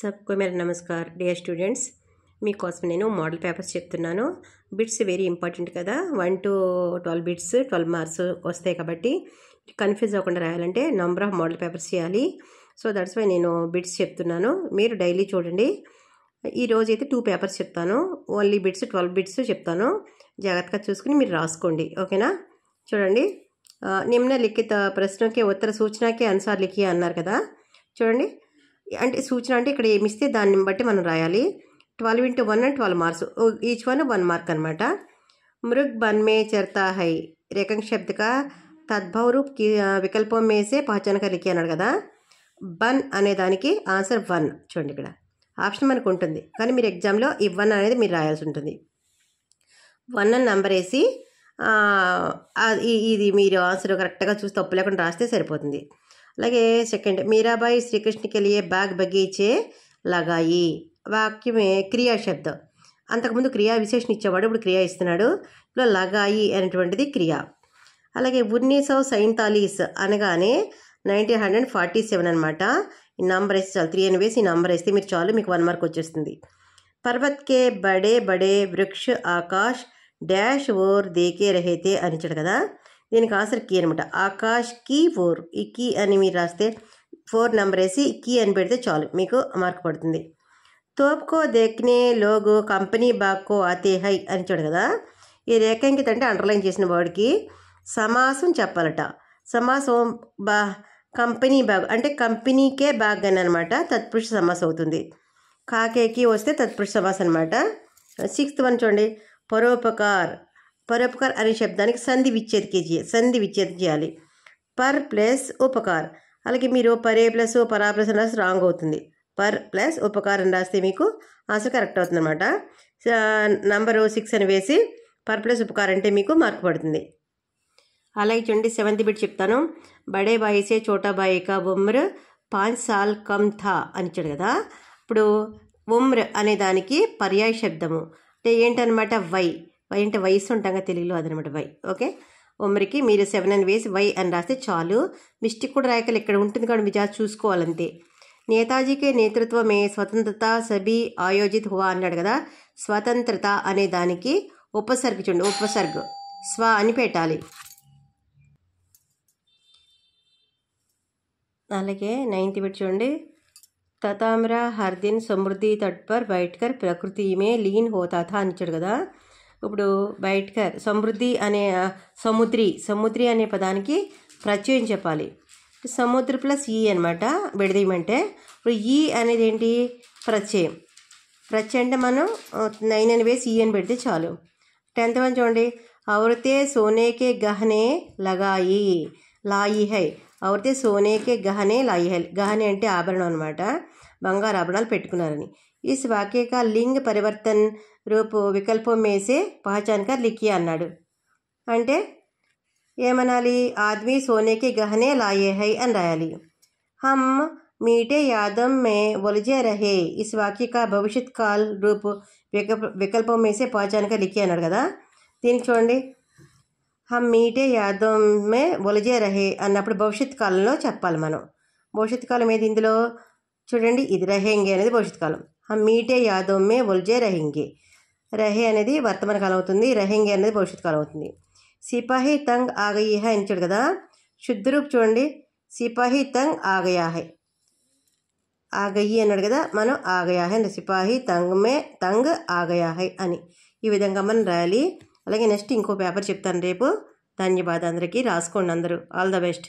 सबको मेरा नमस्कार डियर स्टूडेंट्स మీకోసం నేను మోడల్ పేపర్స్ చెప్తున్నాను బిట్స్ వెరీ ఇంపార్టెంట్ కదా 1 to 12 బిట్స్ 12 మార్క్స్ వస్తాయి కాబట్టి కన్ఫ్యూజ్ అవ్వకుండా రాయాలంటే నంబర్ ఆఫ్ మోడల్ పేపర్స్ చేయాలి సో దట్స్ వై నేను బిట్స్ చెప్తున్నాను మీరు డైలీ చూడండి ఈ రోజు అయితే 2 పేపర్స్ చెప్తాను ఓన్లీ బిట్స్ 12 బిట్స్ చెప్తాను జాగ్రత్తగా చూసుకుని మీరు రాసుకోండి ఓకేనా చూడండి నిమ్నలిఖిత ప్రశ్నకి ఉత్తర సూచనకి అనుసాर लिखिए అన్నారు కదా చూడండి అంటే సూచన అంటే ఇక్కడ ఏమి ఇస్తే దాన్ని బట్టి మనం రాయాలి 12 into 1 and 12 marks each one 1 mark అనమాట मृग बन में चरता है रेखांश शब्द का तद्भव रूप की विकल्पों में से पहचान कर लिखिए అన్నాడు కదా బన్ అనే దానికి ఆన్సర్ 1 చూడండి ఇక్కడ ఆప్షన్ మనకు ఉంటుంది కానీ మీరు ఎగ్జామ్లో ఈ 1 అనేది మీరు రాయాల్సి ఉంటుంది 1 అని నంబర్ వేసి ఇది మీరు ఆన్సర్ కరెక్ట్గా చూసి తప్పు లేకుండా రాస్తే సరిపోతుంది అలాగే సెకండ్ మీరాబాయి శ్రీకృష్ణ के लिए बाग बगीचे लगाई వాక్యం క్రియా శబ్దం అంతకుముందు క్రియా విశేషణ ఇచ్చేవాడు ఇప్పుడు క్రియా ఇస్తున్నాడు ఇప్పుడు లగాయి అనేటువంటిది క్రియ అలాగే 1947 అనగానే 1947 అనమాట ఈ నంబర్ వేస్తే చాలు 3 అని వేసి ఈ నంబర్ వేస్తే మీరు చాలు మీకు 1 మార్క్ వచ్చేస్తుంది పర్వత్ కే బడే బడే వృక్ష ఆకాశ్ డాష్ ఓర్ దేకే రహేతే అని ఇచ్చాడు కదా దీనికి ఆన్సర్ కీ అనమాట ఆకాష్ కీ ఓర్ ఈ కీ అని మీరు రాస్తే 4 నెంబర్ వేసి కీ అని పెడితే చాలు మీకు మార్క్ పడుతుంది तोप को देखने लोग कंपनी बाग को आते हैं అని చూడు కదా ఈ రేఖాంకిత అంటే అండర్లైన్ చేసిన వర్డ్కి సమాసం చెప్పాలట సమాసం కంపెనీ బాగ్ అంటే కంపెనీకే బాగ్ అని అనమాట తత్పురుష సమాసం అవుతుంది కాకేకి వస్తే తత్పురుష సమాసం అనమాట 6th వన్ చూడండి పరోపకార్ పరోపకార్ అనే శబ్దానికి సంధి విచ్ఛేదం చేయాలి పర్ ప్లస్ ఉపకార్ అలాగే మీరు పరే ప్లస్ పరా ప్లస్ రాసి రాంగ్ అవుతుంది పర్ ప్లస్ ఉపకారం రాస్తే మీకు ఆన్సర్ కరెక్ట్ అవుతుంది అనమాట నంబరు 6 అని వేసి పర్ ప్లస్ ఉపకారం అంటే మీకు మార్క్ పడుతుంది అలాగే చూడండి 7th బిట్ చెప్తాను బడే బాయి సే చోటా బాయి కా ఉమ్ర 5 సాల్ కమ్ థా అని ఇచ్చాడు కదా ఇప్పుడు ఉమ్ర అనే దానికి పర్యాయ శబ్దము అంటే ఏంటనమాట వై అంటే వయసు ఉంటాగా తెలుగులో అదనమాట వై ఓకే ఉమ్రకి మీరు 7 అని వేసి వై అని రాస్తే చాలు మిస్టేక్ కూడా రాయకలు ఇక్కడ ఉంటుంది కాబట్టి మీరు జాగ్రత్త చూసుకోవాలంతే నేతాజీ కే నేతృత్వ మే స్వతంత్రత సభి ఆయోజిత్ హువా అన్నాడు కదా స్వతంత్రత అనే దానికి ఉపసర్గ చూడండి ఉపసర్గ స్వ అని పెట్టాలి అలాగే 9th బిట్ చూడండి తతామ్రా హర్ దిన్ సమృద్ధి తట్ పర్ బైట్కర్ ప్రకృతి మే లీన్ హోతా థా అని ఇచ్చాడు కదా ఇప్పుడు బైట్కర్ సమృద్ధి అనే సముద్రి అనే పదానికి ప్రత్యయం చెప్పాలి సముద్ర ప్లస్ ఈ అనమాట విడదీయమంటే ఇప్పుడు ఈ అనేది ఏంటి ప్రత్యయం అంటే మనం 9 అని వేసి ఈ అని పెడితే చాలు 10th వన్ చూడండి ఔరతే సోనేకే గహనే లాయి హై ఔరతే సోనేకే గహనే లాయి హై గహనే అంటే ఆభరణం అనమాట బంగారు ఆభరణాలు పెట్టుకున్నారని ఇస్ వాక్య కా లింగ పరివర్తన్ రూపు వికల్పం మేసే పహచాన్ కర్ లిఖియే అన్నాడు అంటే ఏమనాలి ఆద్మీ సోనేకి గహనే లాయే హై అని రాయాలి హమ్ మీటే యాదం మే ఉలझे रहे इस वाक्य का भविष्यत काल रूप विकल्पों में से पहचान कर लिखिए అన్నాడు కదా దీనికి చూడండి హమ్ మీటే యాదం మే ఉలझे रहे అన్నప్పుడు భవిష్యత్ కాలంలో చెప్పాలి మనం భవిష్యత్ కాలం ఏది ఇందులో చూడండి ఇది రహేంగే అనేది భవిష్యత్ కాలం హమ్ మీటే యాదం మే ఉలझे रहेंगे రహే అనేది వర్తమాన కాలం అవుతుంది రహేంగే అనేది భవిష్యత్ కాలం అవుతుంది సిపాహీ తంగ్ ఆగయి హై అని చూడు కదా శుద్ధ రూప్ చూడండి సిపాహీ తంగ్ ఆగయా హై ఆగయి అన్నాడు కదా మనం ఆగయా హై సిపాహీ తంగ్ ఆగయా హై అని ఈ విధంగా మనం రాయాలి అలాగే నెక్స్ట్ ఇంకో పేపర్ చెప్తాను రేపు ధన్యవాదాలు అందరికీ రాసుకోండి అందరూ ఆల్ ద బెస్ట్